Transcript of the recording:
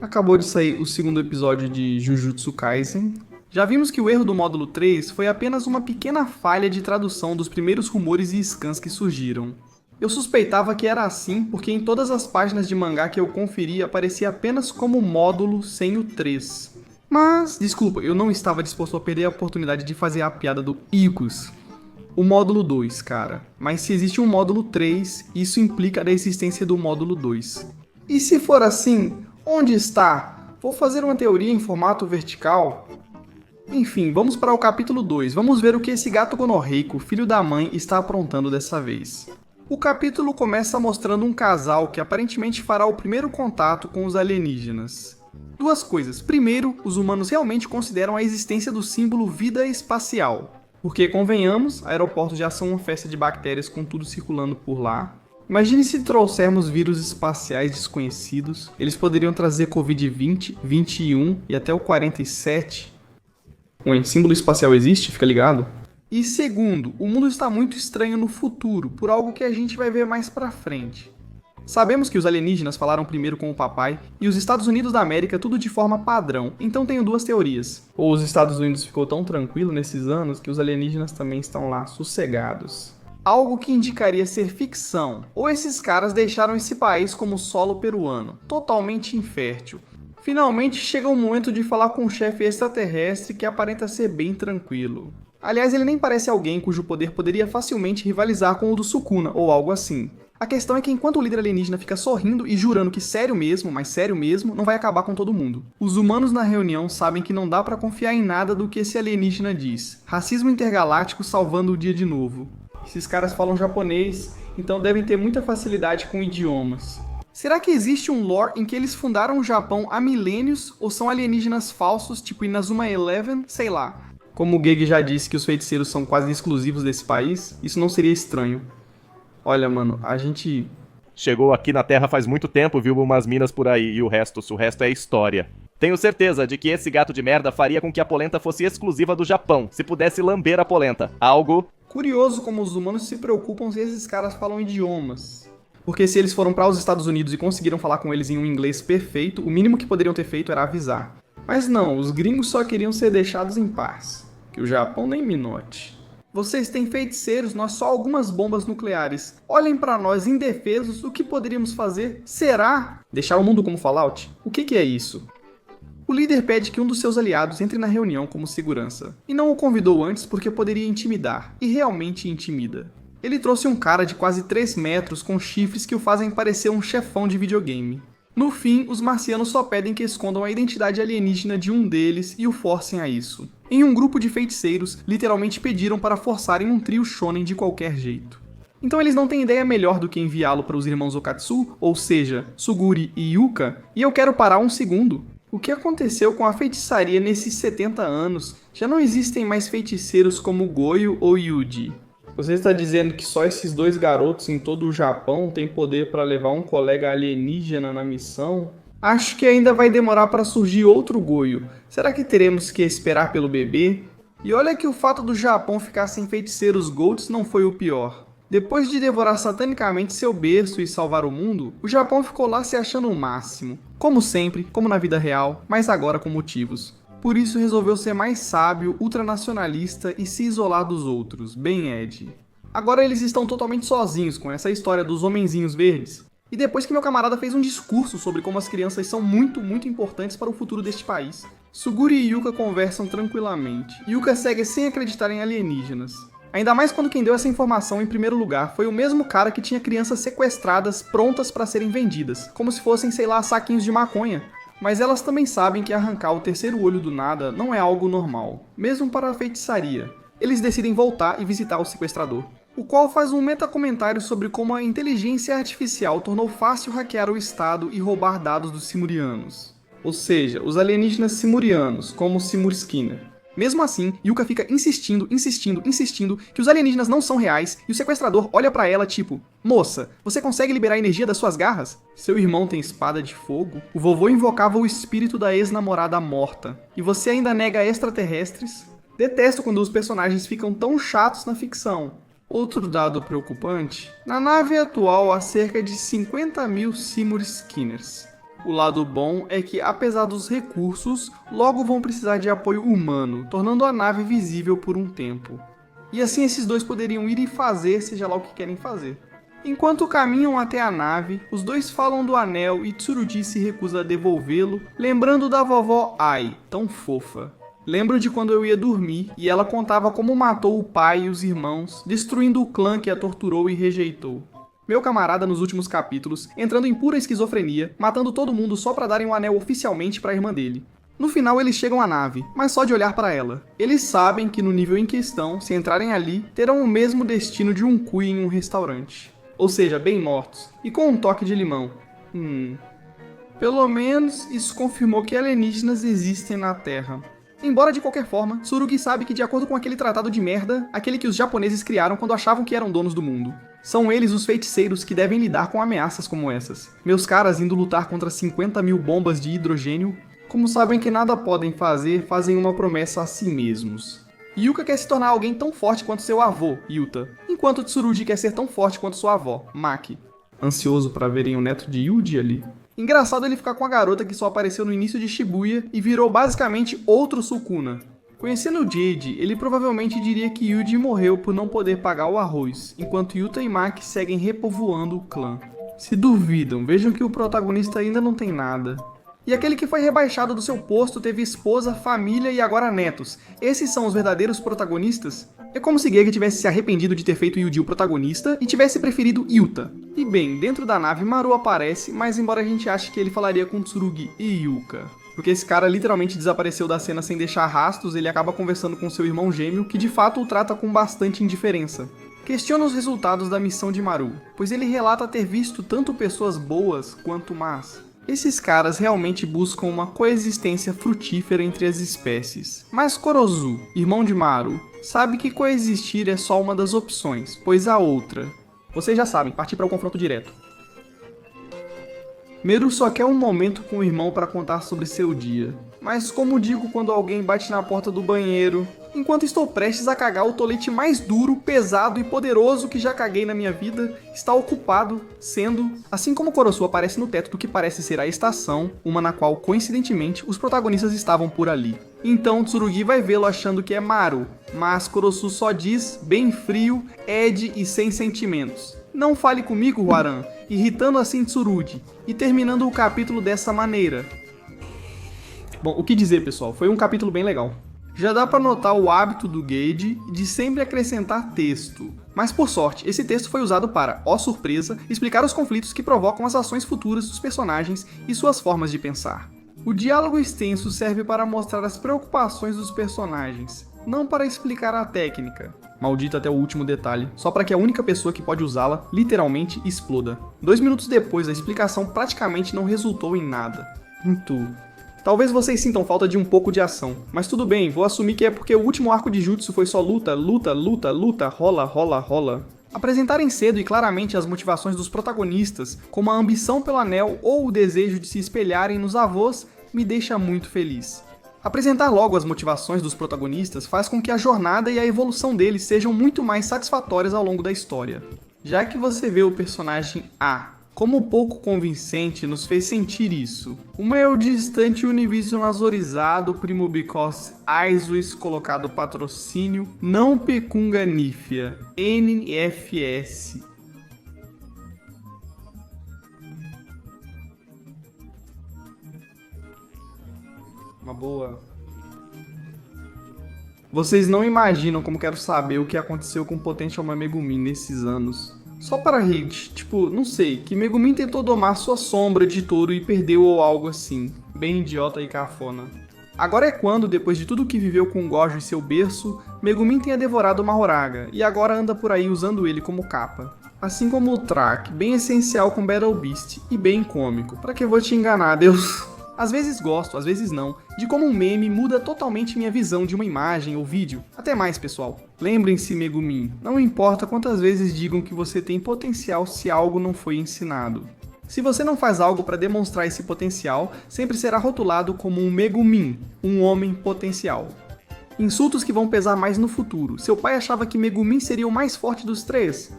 Acabou de sair o segundo episódio de Jujutsu Kaisen. Já vimos que o erro do módulo 3 foi apenas uma pequena falha de tradução dos primeiros rumores e scans que surgiram. Eu suspeitava que era assim porque em todas as páginas de mangá que eu conferi aparecia apenas como módulo sem o 3. Mas, desculpa, eu não estava disposto a perder a oportunidade de fazer a piada do Icus. O módulo 2, cara. Mas se existe um módulo 3, isso implica a existência do módulo 2. E se for assim, onde está? Vou fazer uma teoria em formato vertical? Enfim, vamos para o capítulo 2. Vamos ver o que esse gato gonorreico, filho da mãe, está aprontando dessa vez. O capítulo começa mostrando um casal que aparentemente fará o primeiro contato com os alienígenas. Duas coisas. Primeiro, os humanos realmente consideram a existência do símbolo vida espacial. Porque, convenhamos, aeroportos já são uma festa de bactérias com tudo circulando por lá. Imagine se trouxermos vírus espaciais desconhecidos. Eles poderiam trazer Covid-20, 21 e até o 47. O símbolo espacial existe, fica ligado? E segundo, o mundo está muito estranho no futuro, por algo que a gente vai ver mais pra frente. Sabemos que os alienígenas falaram primeiro com o papai e os Estados Unidos da América tudo de forma padrão, então tenho duas teorias. Ou os Estados Unidos ficou tão tranquilo nesses anos que os alienígenas também estão lá sossegados. Algo que indicaria ser ficção, ou esses caras deixaram esse país como solo peruano, totalmente infértil. Finalmente chega o momento de falar com um chefe extraterrestre que aparenta ser bem tranquilo. Aliás, ele nem parece alguém cujo poder poderia facilmente rivalizar com o do Sukuna, ou algo assim. A questão é que enquanto o líder alienígena fica sorrindo e jurando que sério mesmo, mas sério mesmo, não vai acabar com todo mundo. Os humanos na reunião sabem que não dá pra confiar em nada do que esse alienígena diz. Racismo intergaláctico salvando o dia de novo. Esses caras falam japonês, então devem ter muita facilidade com idiomas. Será que existe um lore em que eles fundaram o Japão há milênios, ou são alienígenas falsos, tipo Inazuma Eleven, sei lá. Como o Gege já disse que os feiticeiros são quase exclusivos desse país, isso não seria estranho. Olha, mano, a gente... Chegou aqui na Terra faz muito tempo, viu umas minas por aí, e o resto é história. Tenho certeza de que esse gato de merda faria com que a polenta fosse exclusiva do Japão, se pudesse lamber a polenta. Algo... Curioso como os humanos se preocupam se esses caras falam idiomas. Porque se eles foram para os Estados Unidos e conseguiram falar com eles em um inglês perfeito, o mínimo que poderiam ter feito era avisar. Mas não, os gringos só queriam ser deixados em paz. Que o Japão nem me note. Vocês têm feiticeiros, nós só algumas bombas nucleares. Olhem pra nós indefesos, o que poderíamos fazer? Será? Deixar o mundo como Fallout? O que é isso? O líder pede que um dos seus aliados entre na reunião como segurança. E não o convidou antes porque poderia intimidar. E realmente intimida. Ele trouxe um cara de quase 3 metros com chifres que o fazem parecer um chefão de videogame. No fim, os marcianos só pedem que escondam a identidade alienígena de um deles e o forcem a isso. Em um grupo de feiticeiros, literalmente pediram para forçarem um trio shonen de qualquer jeito. Então eles não têm ideia melhor do que enviá-lo para os irmãos Okatsu, ou seja, Suguri e Yuka, e eu quero parar um segundo. O que aconteceu com a feitiçaria nesses 70 anos? Já não existem mais feiticeiros como Goyo ou Yuji. Você está dizendo que só esses dois garotos em todo o Japão têm poder para levar um colega alienígena na missão? Acho que ainda vai demorar para surgir outro Goyo. Será que teremos que esperar pelo bebê? E olha que o fato do Japão ficar sem feiticeiros Golds não foi o pior. Depois de devorar satanicamente seu berço e salvar o mundo, o Japão ficou lá se achando o máximo. Como sempre, como na vida real, mas agora com motivos. Por isso resolveu ser mais sábio, ultranacionalista e se isolar dos outros, bem Ed. Agora eles estão totalmente sozinhos com essa história dos homenzinhos verdes. E depois que meu camarada fez um discurso sobre como as crianças são muito importantes para o futuro deste país, Suguri e Yuka conversam tranquilamente. Yuka segue sem acreditar em alienígenas. Ainda mais quando quem deu essa informação em primeiro lugar foi o mesmo cara que tinha crianças sequestradas prontas para serem vendidas, como se fossem, sei lá, saquinhos de maconha. Mas elas também sabem que arrancar o terceiro olho do nada não é algo normal, mesmo para a feitiçaria. Eles decidem voltar e visitar o sequestrador, o qual faz um metacomentário sobre como a inteligência artificial tornou fácil hackear o Estado e roubar dados dos Simurianos. Ou seja, os alienígenas simurianos, como Simur Skinner. Mesmo assim, Yuka fica insistindo que os alienígenas não são reais e o sequestrador olha pra ela tipo: "Moça, você consegue liberar a energia das suas garras? Seu irmão tem espada de fogo? O vovô invocava o espírito da ex-namorada morta. E você ainda nega extraterrestres?" Detesto quando os personagens ficam tão chatos na ficção. Outro dado preocupante, na nave atual há cerca de 50 mil Simur Skinners. O lado bom é que, apesar dos recursos, logo vão precisar de apoio humano, tornando a nave visível por um tempo. E assim esses dois poderiam ir e fazer seja lá o que querem fazer. Enquanto caminham até a nave, os dois falam do anel e Tsurugi se recusa a devolvê-lo, lembrando da vovó Ai, tão fofa. Lembro de quando eu ia dormir e ela contava como matou o pai e os irmãos, destruindo o clã que a torturou e rejeitou. Meu camarada nos últimos capítulos, entrando em pura esquizofrenia, matando todo mundo só pra darem o anel oficialmente pra irmã dele. No final eles chegam à nave, mas só de olhar para ela. Eles sabem que no nível em questão, se entrarem ali, terão o mesmo destino de um cui em um restaurante. Ou seja, bem mortos, e com um toque de limão. Pelo menos isso confirmou que alienígenas existem na Terra. Embora de qualquer forma, Tsurugi sabe que de acordo com aquele tratado de merda, aquele que os japoneses criaram quando achavam que eram donos do mundo, são eles os feiticeiros que devem lidar com ameaças como essas. Meus caras indo lutar contra 50 mil bombas de hidrogênio, como sabem que nada podem fazer, fazem uma promessa a si mesmos. Yuka quer se tornar alguém tão forte quanto seu avô, Yuta, enquanto Tsurugi quer ser tão forte quanto sua avó, Maki. Ansioso para verem o neto de Yuji ali. Engraçado ele ficar com a garota que só apareceu no início de Shibuya e virou basicamente outro Sukuna. Conhecendo o Jade, ele provavelmente diria que Yuji morreu por não poder pagar o arroz, enquanto Yuta e Maki seguem repovoando o clã. Se duvidam, vejam que o protagonista ainda não tem nada. E aquele que foi rebaixado do seu posto teve esposa, família e agora netos. Esses são os verdadeiros protagonistas? É como se Gege tivesse se arrependido de ter feito Yuji o protagonista e tivesse preferido Yuta. E bem, dentro da nave Maru aparece, mas embora a gente ache que ele falaria com Tsurugi e Yuka. Porque esse cara literalmente desapareceu da cena sem deixar rastros, ele acaba conversando com seu irmão gêmeo, que de fato o trata com bastante indiferença. Questiona os resultados da missão de Maru, pois ele relata ter visto tanto pessoas boas quanto más. Esses caras realmente buscam uma coexistência frutífera entre as espécies. Mas Korozu, irmão de Maru, sabe que coexistir é só uma das opções, pois a outra... Vocês já sabem, partir para o confronto direto. Meru só quer um momento com o irmão para contar sobre seu dia. Mas como digo quando alguém bate na porta do banheiro... Enquanto estou prestes a cagar, o tolete mais duro, pesado e poderoso que já caguei na minha vida está ocupado, sendo, assim como Korosu aparece no teto do que parece ser a estação, uma na qual, coincidentemente, os protagonistas estavam por ali. Então Tsurugi vai vê-lo achando que é Maru, mas Korosu só diz, bem frio, Ed e sem sentimentos. Não fale comigo, Waran, irritando assim Tsurugi, e terminando o capítulo dessa maneira. Bom, o que dizer, pessoal? Foi um capítulo bem legal. Já dá pra notar o hábito do Gage de sempre acrescentar texto. Mas por sorte, esse texto foi usado para, ó surpresa, explicar os conflitos que provocam as ações futuras dos personagens e suas formas de pensar. O diálogo extenso serve para mostrar as preocupações dos personagens, não para explicar a técnica. Maldito até o último detalhe, só para que a única pessoa que pode usá-la, literalmente, exploda. 2 minutos depois, a explicação praticamente não resultou em nada. Talvez vocês sintam falta de um pouco de ação, mas tudo bem, vou assumir que é porque o último arco de Jutsu foi só luta, luta, luta, luta, rola, rola, rola. Apresentarem cedo e claramente as motivações dos protagonistas, como a ambição pelo anel ou o desejo de se espelharem nos avós, me deixa muito feliz. Apresentar logo as motivações dos protagonistas faz com que a jornada e a evolução deles sejam muito mais satisfatórias ao longo da história. Já que você vê o personagem A como pouco convincente, nos fez sentir isso. O meu distante universo azorizado, primo because Aisuis colocado patrocínio, não pecunga nífia, NFS. Uma boa. Vocês não imaginam como quero saber o que aconteceu com o Potential Megumin nesses anos. Só para hate, tipo, não sei, que Megumin tentou domar sua sombra de touro e perdeu ou algo assim. Bem idiota e cafona. Agora é quando, depois de tudo que viveu com Gojo e seu berço, Megumin tenha devorado Mahoraga e agora anda por aí usando ele como capa. Assim como o Track, bem essencial com Battle Beast e bem cômico. Pra que vou te enganar, Deus? Às vezes gosto, às vezes não, de como um meme muda totalmente minha visão de uma imagem ou vídeo. Até mais, pessoal. Lembrem-se, Megumin, não importa quantas vezes digam que você tem potencial se algo não foi ensinado. Se você não faz algo para demonstrar esse potencial, sempre será rotulado como um Megumin, um homem potencial. Insultos que vão pesar mais no futuro. Seu pai achava que Megumin seria o mais forte dos três?